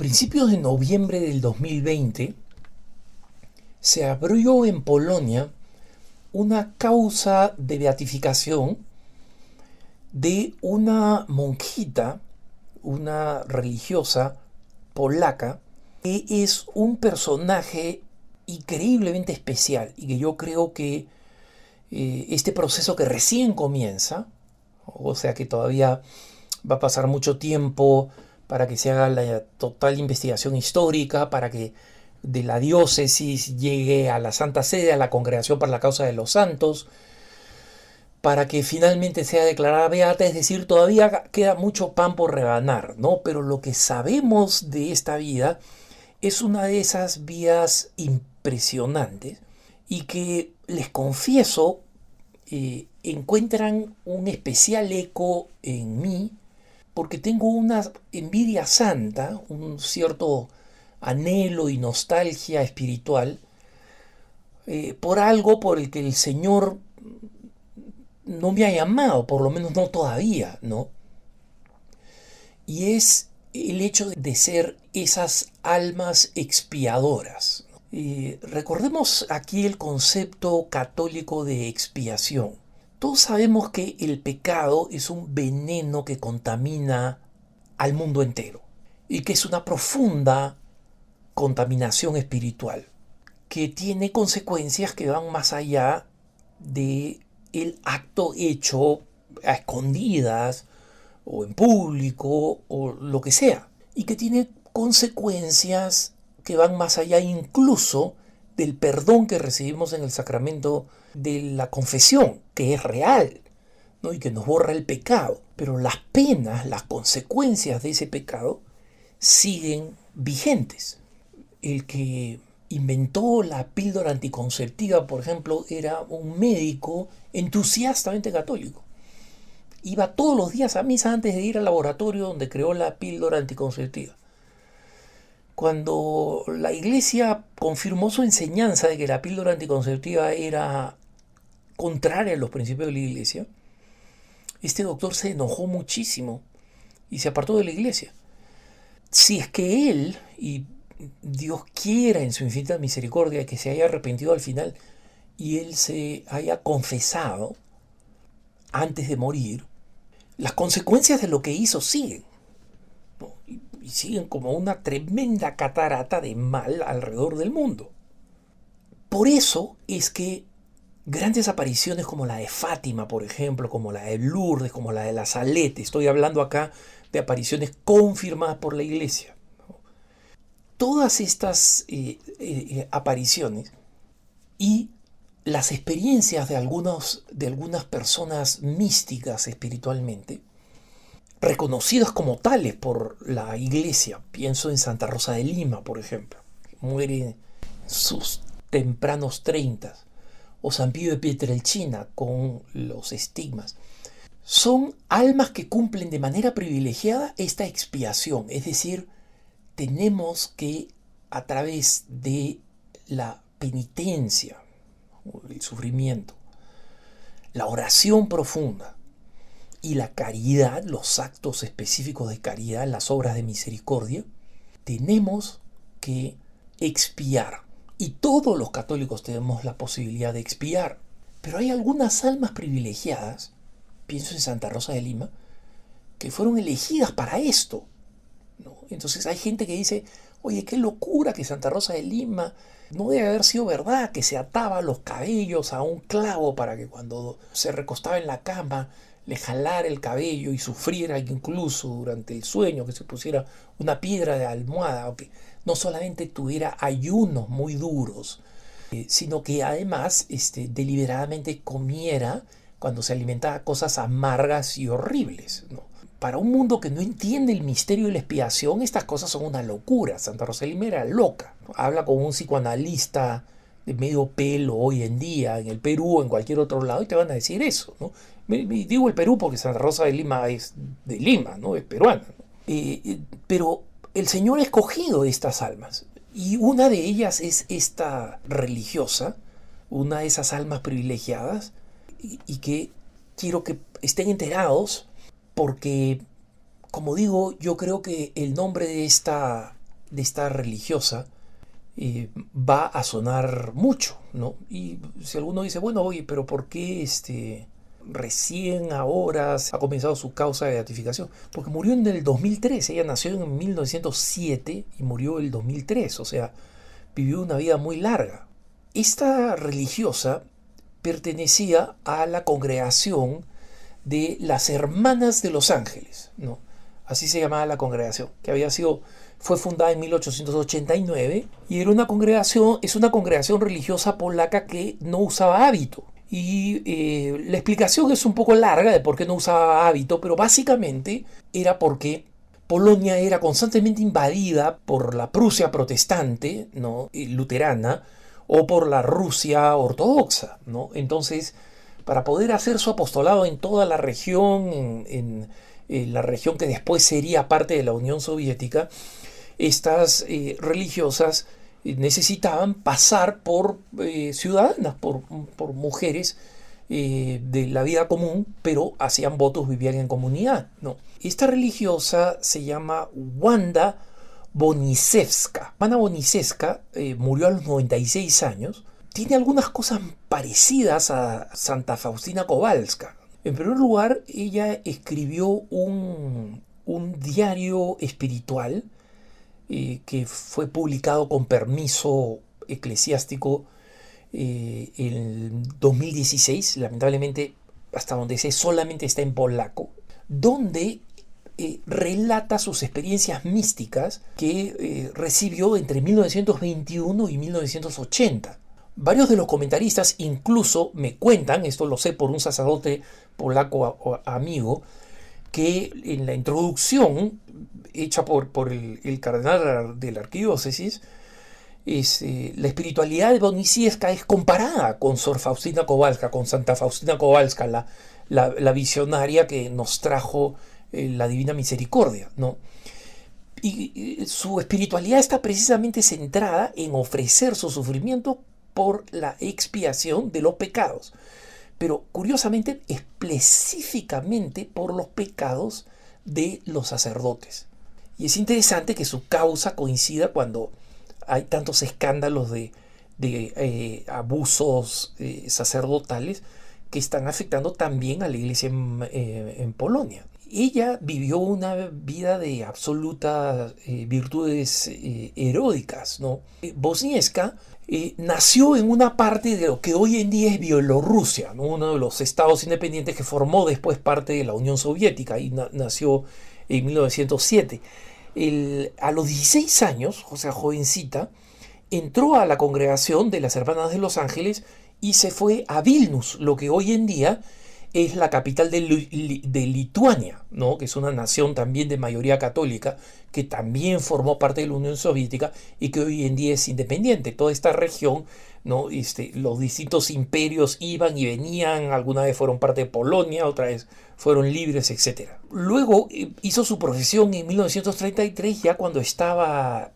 principios de noviembre del 2020 se abrió en Polonia una causa de beatificación de una monjita, una religiosa polaca, que es un personaje increíblemente especial y que yo creo que este proceso que recién comienza, o sea que todavía va a pasar mucho tiempo para que se haga la total investigación histórica, para que de la diócesis llegue a la Santa Sede, a la Congregación para la Causa de los Santos, para que finalmente sea declarada beata, es decir, todavía queda mucho pan por rebanar, ¿no? Pero lo que sabemos de esta vida es una de esas vidas impresionantes y que, les confieso, encuentran un especial eco en mí, porque tengo una envidia santa, un cierto anhelo y nostalgia espiritual por algo por el que el Señor no me ha llamado, por lo menos no todavía, ¿no? Y es el hecho de ser esas almas expiadoras. Recordemos aquí el concepto católico de expiación. Todos sabemos que el pecado es un veneno que contamina al mundo entero y que es una profunda contaminación espiritual que tiene consecuencias que van más allá de el acto hecho a escondidas o en público o lo que sea, y que tiene consecuencias que van más allá incluso del perdón que recibimos en el sacramento de la confesión, que es real, ¿no? Y que nos borra el pecado, pero las penas, las consecuencias de ese pecado siguen vigentes. El que inventó la píldora anticonceptiva, por ejemplo, era un médico entusiastamente católico. Iba todos los días a misa antes de ir al laboratorio donde creó la píldora anticonceptiva. Cuando la iglesia confirmó su enseñanza de que la píldora anticonceptiva era contraria a los principios de la iglesia, este doctor se enojó muchísimo y se apartó de la iglesia. Si es que él, y Dios quiera en su infinita misericordia que se haya arrepentido al final y él se haya confesado antes de morir, las consecuencias de lo que hizo siguen, ¿no? Y siguen como una tremenda catarata de mal alrededor del mundo. Por eso es que grandes apariciones como la de Fátima, por ejemplo, como la de Lourdes, como la de la Salete, estoy hablando acá de apariciones confirmadas por la iglesia, ¿no? Todas estas apariciones y las experiencias de algunas personas místicas espiritualmente, reconocidas como tales por la iglesia, pienso en Santa Rosa de Lima, por ejemplo, que muere en sus tempranos 30, o San Pío de Pietrelcina con los estigmas, son almas que cumplen de manera privilegiada esta expiación, es decir, tenemos que, a través de la penitencia, el sufrimiento, la oración profunda y la caridad, los actos específicos de caridad, las obras de misericordia, tenemos que expiar. Y todos los católicos tenemos la posibilidad de expiar. Pero hay algunas almas privilegiadas, pienso en Santa Rosa de Lima, que fueron elegidas para esto, ¿no? Entonces hay gente que dice, oye, qué locura que Santa Rosa de Lima, no debe haber sido verdad que se ataba los cabellos a un clavo para que cuando se recostaba en la cama le jalara el cabello y sufriera incluso durante el sueño, que se pusiera una piedra de almohada, o que no solamente tuviera ayunos muy duros, sino que además deliberadamente comiera cuando se alimentaba cosas amargas y horribles, ¿no? Para un mundo que no entiende el misterio de la expiación, estas cosas son una locura. Santa Rosa de Lima era loca, ¿no? Habla con un psicoanalista de medio pelo hoy en día, en el Perú o en cualquier otro lado, y te van a decir eso, ¿no? Digo el Perú porque Santa Rosa de Lima es de Lima, ¿no? Es peruana, ¿no? Pero el Señor ha escogido estas almas, y una de ellas es esta religiosa, una de esas almas privilegiadas, y que quiero que estén enterados porque, como digo, yo creo que el nombre de esta de esta religiosa va a sonar mucho, ¿no? Y si alguno dice, bueno, oye, pero ¿por qué recién ahora ha comenzado su causa de beatificación? Porque murió en el 2003, ella nació en 1907 y murió en el 2003, o sea, vivió una vida muy larga. Esta religiosa pertenecía a la congregación de las Hermanas de los Ángeles, ¿no? Así se llamaba la congregación, que fue fundada en 1889 y es una congregación religiosa polaca que no usaba hábito. Y la explicación es un poco larga de por qué no usaba hábito, pero básicamente era porque Polonia era constantemente invadida por la Prusia protestante, ¿no? Luterana, o por la Rusia ortodoxa, ¿no? Entonces, para poder hacer su apostolado en toda la región, en la región que después sería parte de la Unión Soviética, estas religiosas necesitaban pasar por ciudadanas, por mujeres de la vida común, pero hacían votos, vivían en comunidad, ¿no? Esta religiosa se llama Wanda Bonisewska. Wanda Bonisewska murió a los 96 años. Tiene algunas cosas parecidas a Santa Faustina Kowalska. En primer lugar, ella escribió un diario espiritual que fue publicado con permiso eclesiástico en 2016, lamentablemente hasta donde sé solamente está en polaco, donde relata sus experiencias místicas que recibió entre 1921 y 1980. Varios de los comentaristas incluso me cuentan, esto lo sé por un sacerdote polaco amigo, que en la introducción hecha por el cardenal de la arquidiócesis, la espiritualidad de Bonisewska es comparada con Sor Faustina Kowalska, con Santa Faustina Kowalska, la visionaria que nos trajo la Divina Misericordia, ¿no? Y su espiritualidad está precisamente centrada en ofrecer su sufrimiento por la expiación de los pecados, pero curiosamente específicamente por los pecados de los sacerdotes. Y es interesante que su causa coincida cuando hay tantos escándalos de abusos sacerdotales que están afectando también a la iglesia en Polonia. Ella vivió una vida de absolutas virtudes heroicas, ¿no? Bonisewska nació en una parte de lo que hoy en día es Bielorrusia, ¿no? Uno de los estados independientes que formó después parte de la Unión Soviética, y nació en 1907. A los 16 años, o sea, jovencita, entró a la congregación de las Hermanas de los Ángeles y se fue a Vilnius, lo que hoy en día es la capital de Lituania, ¿no? Que es una nación también de mayoría católica, que también formó parte de la Unión Soviética y que hoy en día es independiente. Toda esta región, ¿no? Los distintos imperios iban y venían, alguna vez fueron parte de Polonia, otra vez fueron libres, etc. Luego hizo su profesión en 1933, ya cuando estaba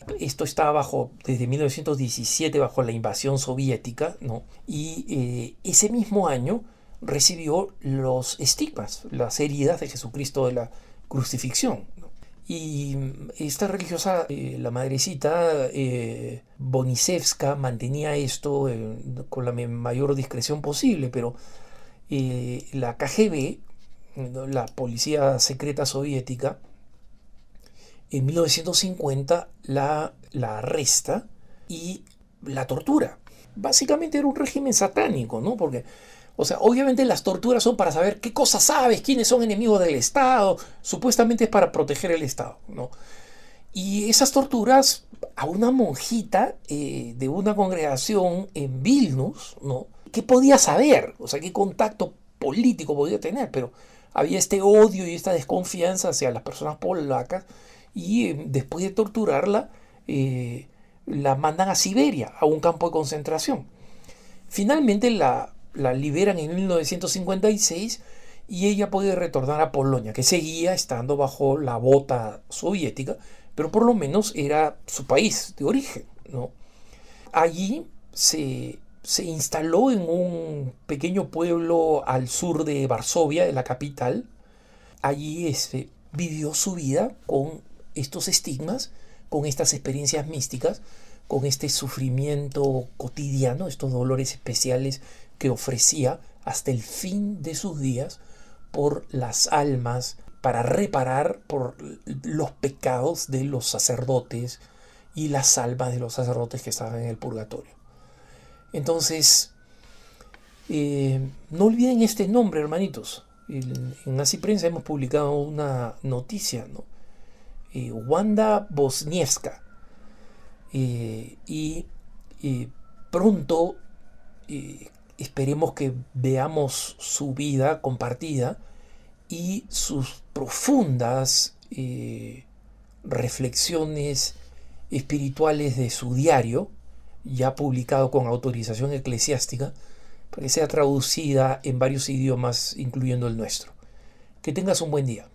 desde 1917 bajo la invasión soviética, ¿no? Y ese mismo año recibió los estigmas, las heridas de Jesucristo de la crucifixión, ¿no? Y esta religiosa, la madrecita Bonisewska, mantenía esto con la mayor discreción posible, pero la KGB, ¿no? La policía secreta soviética, en 1950 la arresta y la tortura. Básicamente era un régimen satánico, ¿no? Porque, o sea, obviamente las torturas son para saber qué cosas sabes, quiénes son enemigos del Estado, supuestamente es para proteger el Estado, ¿no? Y esas torturas a una monjita de una congregación en Vilnius, ¿no? ¿Qué podía saber? O sea, ¿qué contacto político podía tener? Pero había este odio y esta desconfianza hacia las personas polacas y después de torturarla, la mandan a Siberia, a un campo de concentración. Finalmente la liberan en 1956 y ella puede retornar a Polonia, que seguía estando bajo la bota soviética, pero por lo menos era su país de origen, ¿no? Allí se instaló en un pequeño pueblo al sur de Varsovia, de la capital. Allí vivió su vida con estos estigmas, con estas experiencias místicas, con este sufrimiento cotidiano, estos dolores especiales que ofrecía hasta el fin de sus días por las almas, para reparar por los pecados de los sacerdotes y las almas de los sacerdotes que estaban en el purgatorio. Entonces, no olviden este nombre, hermanitos. En Así Prensa hemos publicado una noticia, ¿no? Wanda Bosniewska. Y pronto esperemos que veamos su vida compartida y sus profundas reflexiones espirituales de su diario, ya publicado con autorización eclesiástica, para que sea traducida en varios idiomas, incluyendo el nuestro. Que tengas un buen día.